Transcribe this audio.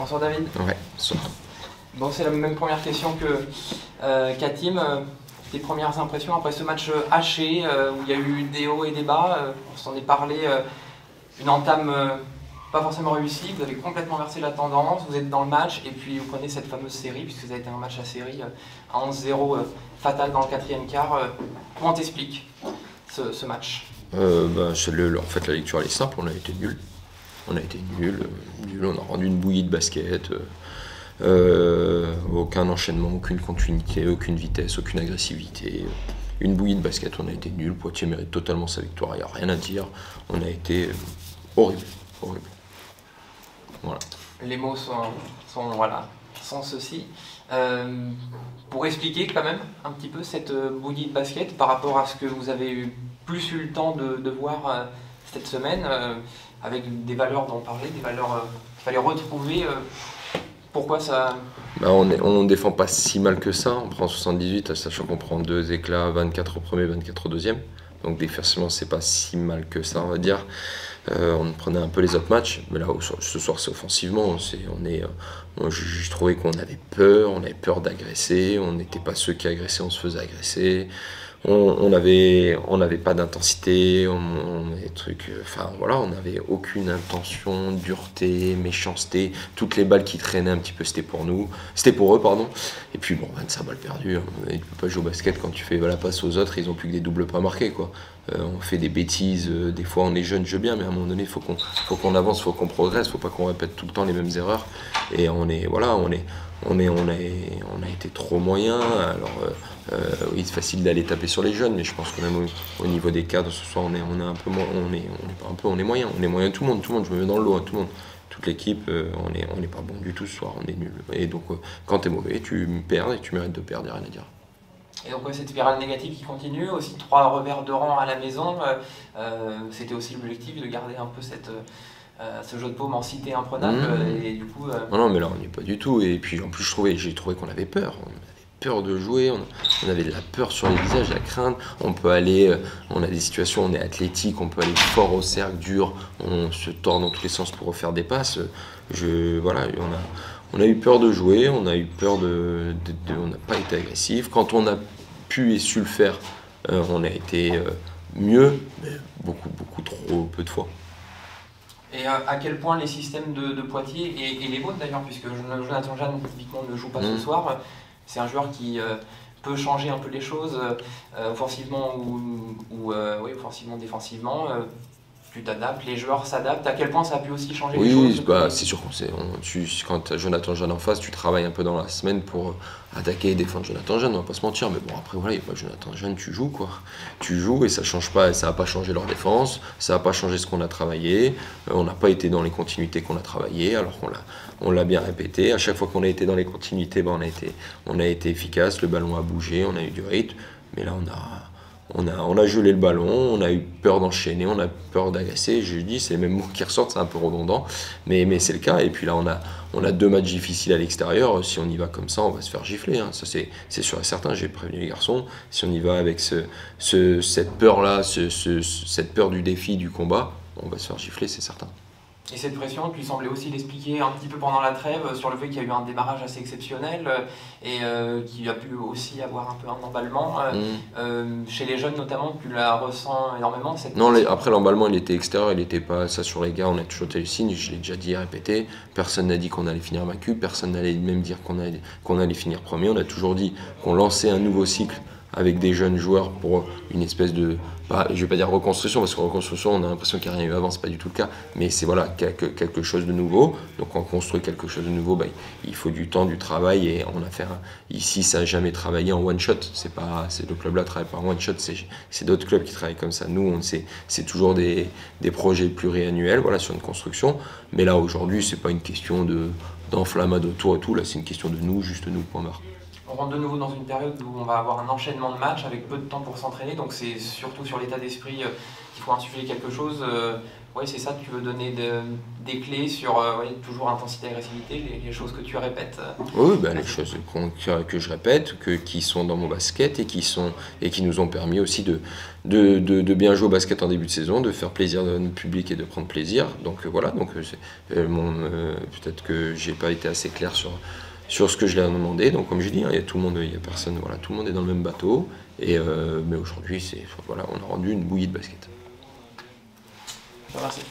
Bonsoir David. Ouais, bonsoir. Bon, c'est la même première question que Katim. Tes premières impressions après ce match haché, où il y a eu des hauts et des bas, on s'en est parlé, une entame pas forcément réussie, vous avez complètement inversé la tendance, vous êtes dans le match et puis vous prenez cette fameuse série, puisque ça a été un match à série, à 11-0, fatal dans le quatrième quart. Comment t'expliques ce match? En fait, la lecture elle est simple, on a été nuls. On a été nuls, on a rendu une bouillie de basket. Aucun enchaînement, aucune continuité, aucune vitesse, aucune agressivité. Une bouillie de basket, on a été nuls. Poitiers mérite totalement sa victoire, il n'y a rien à dire. On a été horrible, horrible. Voilà. Les mots sont ceux-ci. Pour expliquer quand même un petit peu cette bouillie de basket par rapport à ce que vous avez eu le temps de voir cette semaine, avec des valeurs dont on parlait, des valeurs qu'il fallait retrouver. Pourquoi ça... On ne défend pas si mal que ça, on prend 78, sachant qu'on prend 2 éclats, 24 au premier, 24 au deuxième. Donc défensivement, c'est pas si mal que ça, on va dire. On prenait un peu les autres matchs, mais là, ce soir, c'est offensivement. Je trouvais qu'on avait peur d'agresser. On n'était pas ceux qui agressaient, on se faisait agresser. On n'avait pas d'intensité, on n'avait aucune intention, dureté, méchanceté. Toutes les balles qui traînaient un petit peu, c'était pour eux, pardon. Et puis bon, 25 balles perdues, hein. Tu peux pas jouer au basket quand tu fais la passe aux autres, ils ont plus que des doubles pas marqués, quoi. On fait des bêtises, des fois on est jeune, je veux bien, mais à un moment donné, il faut qu'on avance, il faut qu'on progresse, il faut pas qu'on répète tout le temps les mêmes erreurs. Et on a été trop moyen. Alors oui, c'est facile d'aller taper sur les jeunes, mais je pense que même au niveau des cadres ce soir, on est moyen. On est moyen tout le monde, je me mets dans le lot, hein, tout le monde. Toute l'équipe, on n'est pas bon du tout ce soir, on est nul. Et donc quand tu es mauvais, tu perds et tu mérites de perdre, il n'y a rien à dire. Et donc cette spirale négative qui continue, aussi 3 revers de rang à la maison, c'était aussi l'objectif de garder un peu ce jeu de paume en cité imprenable. Et du coup, Non, mais là on n'y est pas du tout. Et puis en plus j'ai trouvé qu'on avait peur. On avait peur de jouer, on avait de la peur sur les visages, la crainte. On peut aller, on a des situations, on est athlétique, on peut aller fort au cercle, dur, on se tord dans tous les sens pour refaire des passes. On a eu peur de jouer, on a eu peur on n'a pas été agressif. Quand on a pu et su le faire, on a été mieux, mais beaucoup trop peu de fois. Et à quel point les systèmes de Poitiers, et les vôtres d'ailleurs, puisque Jonathan Jeanne typiquement ne joue pas ce soir, c'est un joueur qui peut changer un peu les choses, offensivement offensivement, défensivement. Tu t'adaptes, les joueurs s'adaptent. À quel point ça a pu aussi changer les choses? Oui, c'est sûr quand tu as Jonathan Jeanne en face, tu travailles un peu dans la semaine pour attaquer et défendre Jonathan Jeanne, on va pas se mentir. Mais bon, après voilà, il n'y a pas Jonathan Jeanne, tu joues quoi. Tu joues et ça change pas, ça n'a pas changé leur défense, ça n'a pas changé ce qu'on a travaillé. On n'a pas été dans les continuités qu'on a travaillé, alors on l'a bien répété. À chaque fois qu'on a été dans les continuités, on a été efficace, le ballon a bougé, on a eu du rythme. Mais là, on a gelé le ballon, on a eu peur d'enchaîner, on a peur d'agresser. Je dis, c'est les mêmes mots qui ressortent, c'est un peu redondant, mais c'est le cas. Et puis là, on a 2 matchs difficiles à l'extérieur. Si on y va comme ça, on va se faire gifler, hein. Ça, c'est sûr et certain. J'ai prévenu les garçons. Si on y va avec cette peur-là, cette peur du défi, du combat, on va se faire gifler, c'est certain. Et cette pression, tu semblais aussi l'expliquer un petit peu pendant la trêve sur le fait qu'il y a eu un démarrage assez exceptionnel et qu'il y a pu aussi avoir un peu un emballement. Chez les jeunes notamment, tu la ressens énormément cette Non, après l'emballement il était extérieur, il n'était pas ça sur les gars, on a toujours été le signe, je l'ai déjà dit et répété, personne n'a dit qu'on allait finir vaincu, personne n'allait même dire qu'on allait finir premier, on a toujours dit qu'on lançait un nouveau cycle avec des jeunes joueurs pour une espèce de, je vais pas dire reconstruction, parce que reconstruction, on a l'impression qu'il n'y a rien eu avant, c'est pas du tout le cas, mais c'est quelque chose de nouveau. Donc quand on construit quelque chose de nouveau, il faut du temps, du travail, et ici ça n'a jamais travaillé en one shot, le club-là travaille pas en one shot, c'est d'autres clubs qui travaillent comme ça. Nous, c'est toujours des projets pluriannuels, sur une construction, mais là aujourd'hui, c'est pas une question d'enflammade autour et tout, là c'est une question de nous, juste nous, point barre. On rentre de nouveau dans une période où on va avoir un enchaînement de matchs avec peu de temps pour s'entraîner, donc c'est surtout sur l'état d'esprit qu'il faut insuffler quelque chose. Oui, c'est ça, tu veux donner des clés sur toujours intensité, agressivité, les choses que tu répètes. Oui, bah, les choses que je répète, qui sont dans mon basket et qui nous ont permis aussi de bien jouer au basket en début de saison, de faire plaisir à notre public et de prendre plaisir. Donc voilà, donc peut-être que j'ai pas été assez clair sur ce que je leur ai demandé. Donc comme je dis, il y a tout le monde, il y a personne, voilà, tout le monde est dans le même bateau. Mais aujourd'hui, voilà, on a rendu une bouillie de basket. Merci.